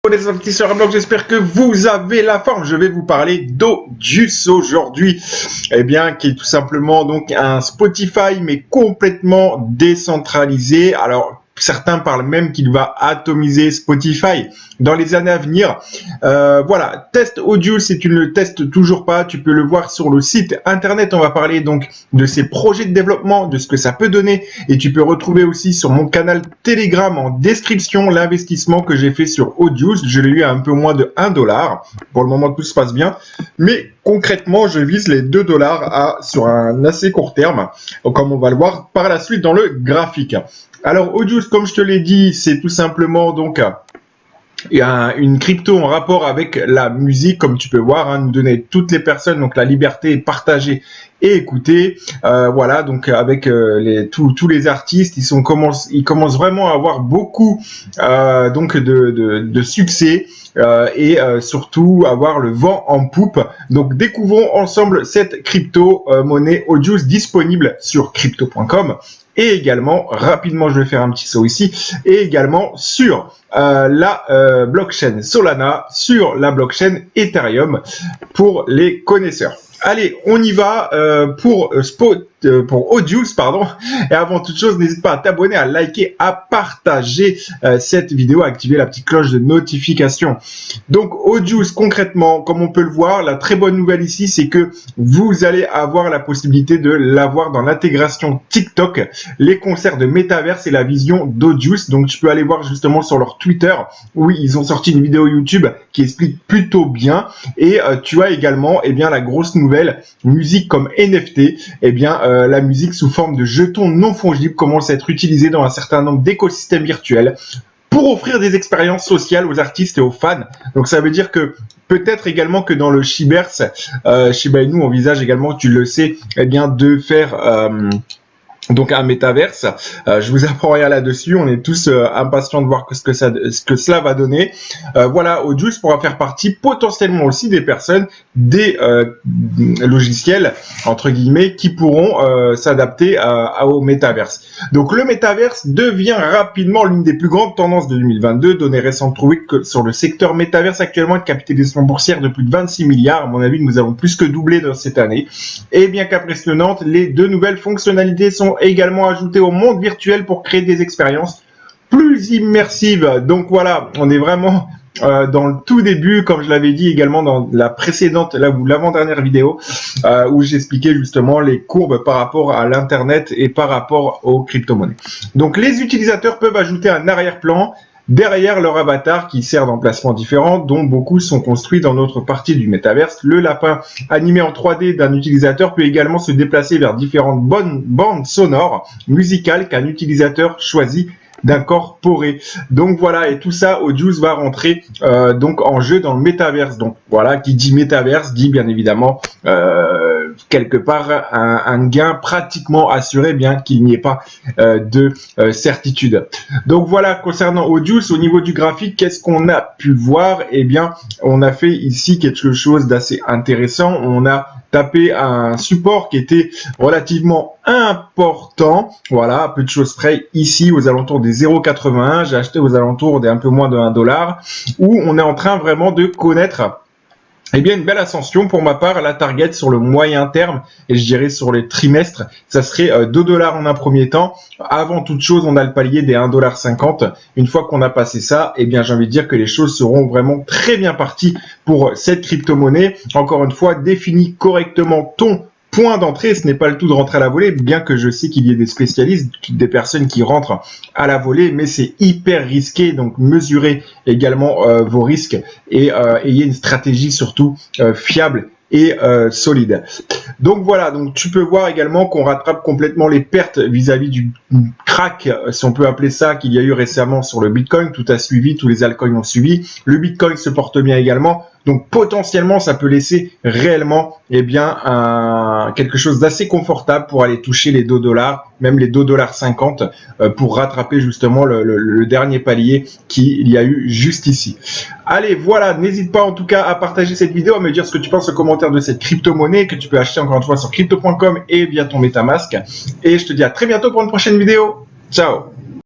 les investisseurs à bloc, j'espère que vous avez la forme. Je vais vous parler d'Audius aujourd'hui, eh bien, qui est tout simplement donc un Spotify, mais complètement décentralisé. Alors, certains parlent même qu'il va atomiser Spotify dans les années à venir. Voilà, test Audius, si tu ne le testes toujours pas, tu peux le voir sur le site internet. On va parler donc de ses projets de développement, de ce que ça peut donner. Et tu peux retrouver aussi sur mon canal Telegram en description l'investissement que j'ai fait sur Audius. Je l'ai eu à un peu moins de 1 $. Pour le moment, tout se passe bien. Mais concrètement, je vise les 2 $ sur un assez court terme, comme on va le voir par la suite dans le graphique. Alors, Audius, comme je te l'ai dit, c'est tout simplement donc une crypto en rapport avec la musique, comme tu peux voir, nous donner toutes les personnes, donc la liberté est partagée et écoutée. Voilà, donc avec tous les artistes, ils commencent vraiment à avoir beaucoup donc de succès. Et surtout avoir le vent en poupe. Donc découvrons ensemble cette crypto monnaie Audius disponible sur crypto.com et également, rapidement je vais faire un petit saut ici, et également sur la blockchain Solana, sur la blockchain Ethereum pour les connaisseurs. Allez, on y va pour Audius, pardon. Et avant toute chose, n'hésite pas à t'abonner, à liker, à partager cette vidéo, à activer la petite cloche de notification. Donc, Audius, concrètement, comme on peut le voir, la très bonne nouvelle ici, c'est que vous allez avoir la possibilité de l'avoir dans l'intégration TikTok, les concerts de Metaverse et la vision d'Audius. Donc, tu peux aller voir justement sur leur Twitter, où ils ont sorti une vidéo YouTube qui explique plutôt bien. Et tu as également, eh bien, la grosse nouvelle musique comme NFT, eh bien la musique sous forme de jetons non fongibles commence à être utilisée dans un certain nombre d'écosystèmes virtuels pour offrir des expériences sociales aux artistes et aux fans. Donc ça veut dire que peut-être également que dans le Shiberse, Shiba Inu envisage également, tu le sais, eh bien de faire donc un métaverse. Je vous apprends rien là-dessus. On est tous impatients de voir ce que cela va donner. Voilà, Audius pourra faire partie potentiellement aussi des personnes, des logiciels entre guillemets qui pourront s'adapter au métaverse. Donc le métaverse devient rapidement l'une des plus grandes tendances de 2022. Données récentes prouvent que sur le secteur métaverse actuellement, une capitalisation boursière de plus de 26 milliards. À mon avis, nous avons plus que doublé dans cette année. Et bien qu'impressionnantes, les 2 nouvelles fonctionnalités sont également ajouté au monde virtuel pour créer des expériences plus immersives. Donc voilà, on est vraiment dans le tout début, comme je l'avais dit également dans la précédente, l'avant-dernière vidéo, où j'expliquais justement les courbes par rapport à l'internet et par rapport aux crypto-monnaies. Donc les utilisateurs peuvent ajouter un arrière-plan derrière leur avatar qui sert d'emplacements différents, dont beaucoup sont construits dans notre partie du métaverse. Le lapin animé en 3D d'un utilisateur peut également se déplacer vers différentes bandes sonores musicales qu'un utilisateur choisit d'incorporer. Donc voilà, et tout ça, Audius va rentrer donc en jeu dans le métaverse. Donc voilà, qui dit métaverse dit bien évidemment quelque part un gain pratiquement assuré, bien qu'il n'y ait pas de certitude. Donc voilà, concernant Audius, au niveau du graphique, qu'est-ce qu'on a pu voir? Eh bien, on a fait ici quelque chose d'assez intéressant. On a tapé un support qui était relativement important, voilà, à peu de choses près, ici aux alentours des 0,81, j'ai acheté aux alentours des un peu moins de 1 $, où on est en train vraiment de connaître eh bien une belle ascension. Pour ma part, la target sur le moyen terme, et je dirais sur les trimestres, ça serait 2 $ en un premier temps. Avant toute chose, on a le palier des 1,50 $. Une fois qu'on a passé ça, eh bien j'ai envie de dire que les choses seront vraiment très bien parties pour cette crypto-monnaie. Encore une fois, définis correctement ton point d'entrée. Ce n'est pas le tout de rentrer à la volée, bien que je sais qu'il y ait des spécialistes, des personnes qui rentrent à la volée, mais c'est hyper risqué. Donc mesurez également vos risques et ayez une stratégie surtout fiable et solide. Donc voilà, donc tu peux voir également qu'on rattrape complètement les pertes vis-à-vis du crack, si on peut appeler ça, qu'il y a eu récemment sur le Bitcoin. Tout a suivi, tous les altcoins ont suivi. Le Bitcoin se porte bien également. Donc potentiellement, ça peut laisser réellement eh bien, quelque chose d'assez confortable pour aller toucher les 2 $, même les 2,50 $ pour rattraper justement le dernier palier qu'il y a eu juste ici. Allez, voilà, n'hésite pas en tout cas à partager cette vidéo, à me dire ce que tu penses en commentaire de cette crypto-monnaie que tu peux acheter encore une fois sur crypto.com et via ton MetaMask. Et je te dis à très bientôt pour une prochaine vidéo. Ciao!